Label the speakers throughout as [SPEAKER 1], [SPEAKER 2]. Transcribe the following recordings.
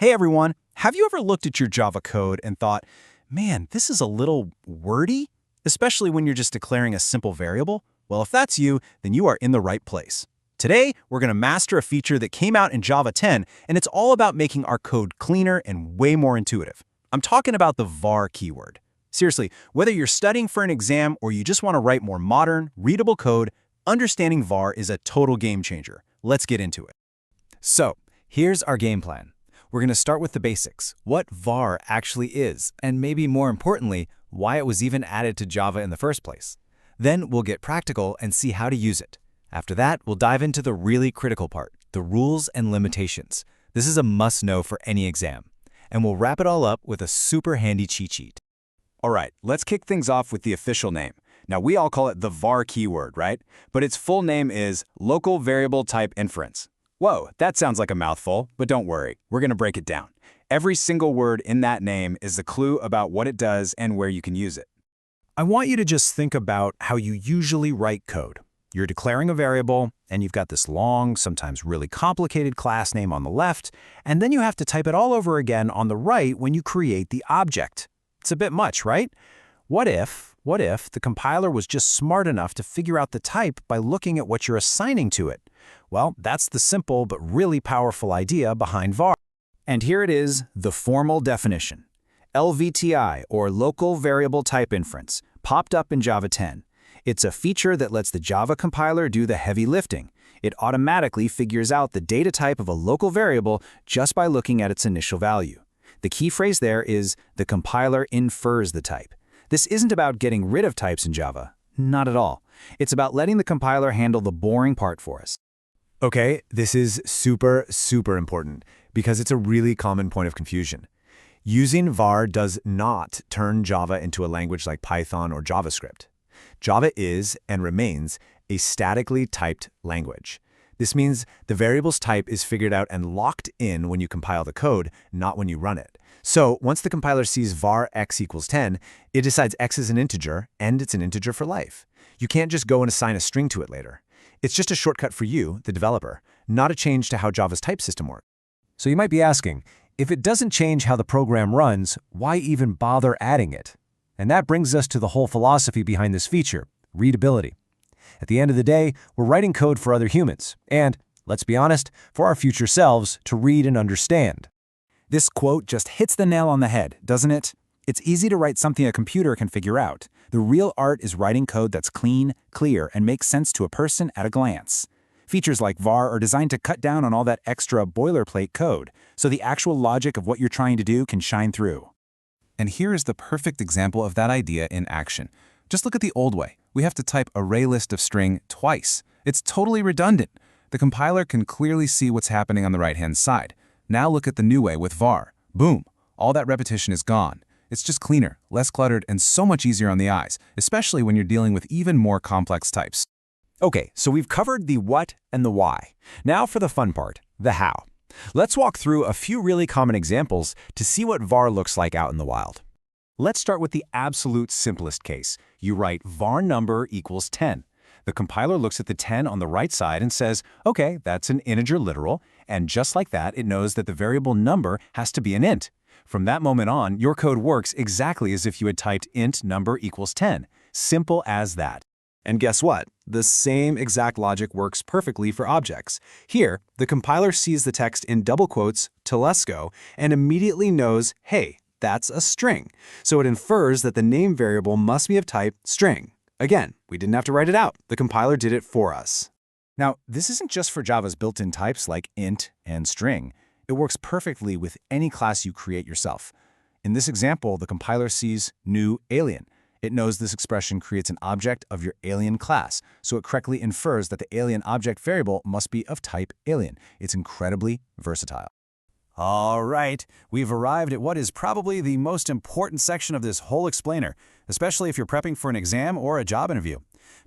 [SPEAKER 1] Hey everyone, have you ever looked at your Java code and thought, man, this is a little wordy? Especially when you're just declaring a simple variable? Well, if that's you, then you are in the right place. Today, we're going to master a feature that came out in Java 10, and it's all about making our code cleaner and way more intuitive. I'm talking about the var keyword. Seriously, whether you're studying for an exam or you just want to write more modern, readable code, understanding var is a total game changer. Let's get into it. So, here's our game plan. We're going to start with the basics, what var actually is, and maybe more importantly, why it was even added to Java in the first place. Then we'll get practical and see how to use it. After that, we'll dive into the really critical part, the rules and limitations. This is a must-know for any exam. And we'll wrap it all up with a super handy cheat sheet.
[SPEAKER 2] All right, let's kick things off with the official name. Now, we all call it the var keyword, right? But its full name is Local Variable Type Inference. Whoa, that sounds like a mouthful, but don't worry, we're going to break it down. Every single word in that name is a clue about what it does and where you can use it.
[SPEAKER 1] I want you to just think about how you usually write code. You're declaring a variable, and you've got this long, sometimes really complicated class name on the left, and then you have to type it all over again on the right when you create the object. It's a bit much, right? What if the compiler was just smart enough to figure out the type by looking at what you're assigning to it? Well, that's the simple but really powerful idea behind var. And here it is, the formal definition. LVTI, or Local Variable Type Inference, popped up in Java 10. It's a feature that lets the Java compiler do the heavy lifting. It automatically figures out the data type of a local variable just by looking at its initial value. The key phrase there is, the compiler infers the type. This isn't about getting rid of types in Java. Not at all. It's about letting the compiler handle the boring part for us.
[SPEAKER 3] Okay, this is super important because it's a really common point of confusion. Using var does not turn Java into a language like Python or JavaScript. Java is and remains a statically typed language. This means the variable's type is figured out and locked in when you compile the code, not when you run it. So once the compiler sees var x equals 10, it decides x is an integer, and it's an integer for life. You can't just go and assign a string to it later. It's just a shortcut for you, the developer, not a change to how Java's type system works.
[SPEAKER 4] So you might be asking, if it doesn't change how the program runs, why even bother adding it? And that brings us to the whole philosophy behind this feature, readability. At the end of the day, we're writing code for other humans, and, let's be honest, for our future selves to read and understand.
[SPEAKER 1] This quote just hits the nail on the head, doesn't it? It's easy to write something a computer can figure out. The real art is writing code that's clean, clear, and makes sense to a person at a glance. Features like var are designed to cut down on all that extra boilerplate code, so the actual logic of what you're trying to do can shine through. And here is the perfect example of that idea in action. Just look at the old way. We have to type ArrayList String twice. It's totally redundant. The compiler can clearly see what's happening on the right-hand side. Now look at the new way with var. Boom! All that repetition is gone. It's just cleaner, less cluttered, and so much easier on the eyes, especially when you're dealing with even more complex types.
[SPEAKER 4] Okay, so we've covered the what and the why. Now for the fun part, the how. Let's walk through a few really common examples to see what var looks like out in the wild.
[SPEAKER 1] Let's start with the absolute simplest case. You write var number equals 10. The compiler looks at the 10 on the right side and says, okay, that's an integer literal, and just like that, it knows that the variable number has to be an int. From that moment on, your code works exactly as if you had typed int number equals 10. Simple as that. And guess what? The same exact logic works perfectly for objects. Here, the compiler sees the text in double quotes, Telesco, and immediately knows, hey, that's a string. So it infers that the name variable must be of type string. Again, we didn't have to write it out. The compiler did it for us. Now, this isn't just for Java's built-in types like int and string. It works perfectly with any class you create yourself. In this example, the compiler sees new alien. It knows this expression creates an object of your alien class, so it correctly infers that the alien object variable must be of type alien. It's incredibly versatile. All right, we've arrived at what is probably the most important section of this whole explainer, especially if you're prepping for an exam or a job interview.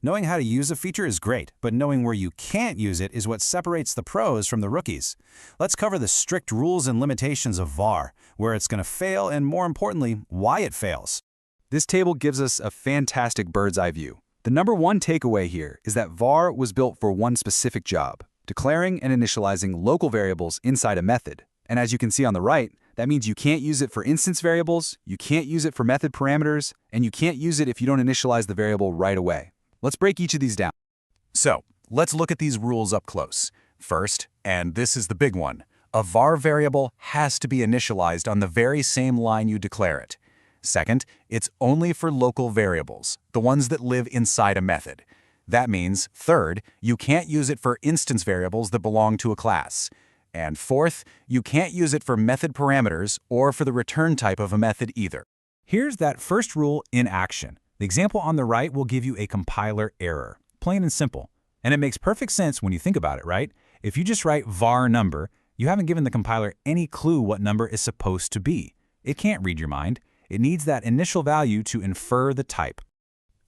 [SPEAKER 1] Knowing how to use a feature is great, but knowing where you can't use it is what separates the pros from the rookies. Let's cover the strict rules and limitations of var, where it's going to fail, and more importantly, why it fails. This table gives us a fantastic bird's eye view. The number one takeaway here is that var was built for one specific job, declaring and initializing local variables inside a method.
[SPEAKER 2] And as you can see on the right, that means you can't use it for instance variables, you can't use it for method parameters, and you can't use it if you don't initialize the variable right away. Let's break each of these down.
[SPEAKER 1] So, let's look at these rules up close. First, and this is the big one, a var variable has to be initialized on the very same line you declare it. Second, it's only for local variables, the ones that live inside a method. That means, third, you can't use it for instance variables that belong to a class. And fourth, you can't use it for method parameters or for the return type of a method either. Here's that first rule in action. The example on the right will give you a compiler error, plain and simple. And it makes perfect sense when you think about it, right? If you just write var number, you haven't given the compiler any clue what number is supposed to be. It can't read your mind. It needs that initial value to infer the type.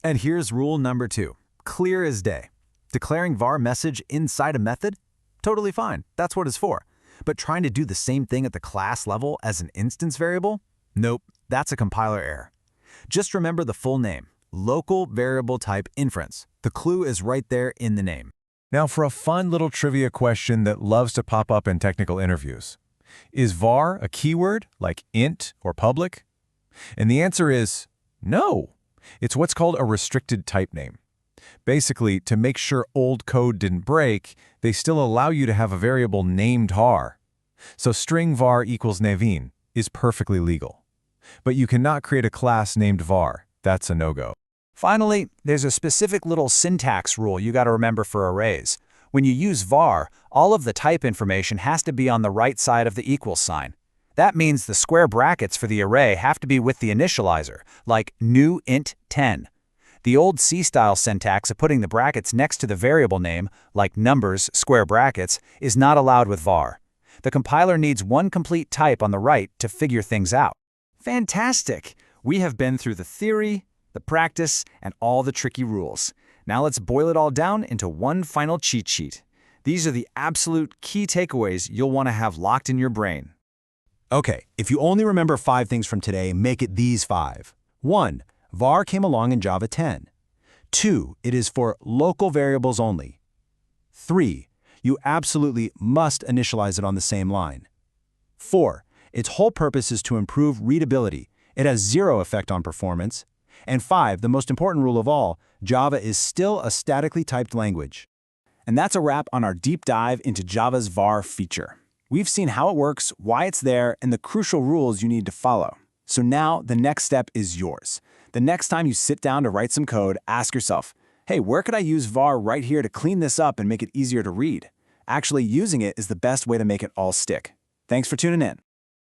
[SPEAKER 3] And here's rule number 2. Clear as day. Declaring var message inside a method? Totally fine. That's what it's for. But trying to do the same thing at the class level as an instance variable? Nope, that's a compiler error. Just remember the full name, Local Variable Type Inference. The clue is right there in the name.
[SPEAKER 4] Now for a fun little trivia question that loves to pop up in technical interviews. Is var a keyword like int or public? And the answer is no. It's what's called a restricted type name. Basically, to make sure old code didn't break, they still allow you to have a variable named var. So string var equals Naveen is perfectly legal. But you cannot create a class named var. That's a no-go.
[SPEAKER 2] Finally, there's a specific little syntax rule you got to remember for arrays. When you use var, all of the type information has to be on the right side of the equals sign. That means the square brackets for the array have to be with the initializer, like new int 10. The old C-style syntax of putting the brackets next to the variable name, like numbers, square brackets, is not allowed with var. The compiler needs one complete type on the right to figure things out. Fantastic! We have been through the theory, the practice, and all the tricky rules. Now let's boil it all down into one final cheat sheet. These are the absolute key takeaways you'll want to have locked in your brain.
[SPEAKER 1] Okay, if you only remember 5 things from today, make it these 5. 1. var came along in Java 10. 2. It is for local variables only. 3. You absolutely must initialize it on the same line. 4. Its whole purpose is to improve readability. It has 0 effect on performance. And 5, the most important rule of all, Java is still a statically typed language. And that's a wrap on our deep dive into Java's var feature. We've seen how it works, why it's there, and the crucial rules you need to follow. So now the next step is yours. The next time you sit down to write some code, ask yourself, hey, where could I use var right here to clean this up and make it easier to read? Actually using it is the best way to make it all stick. Thanks for tuning in.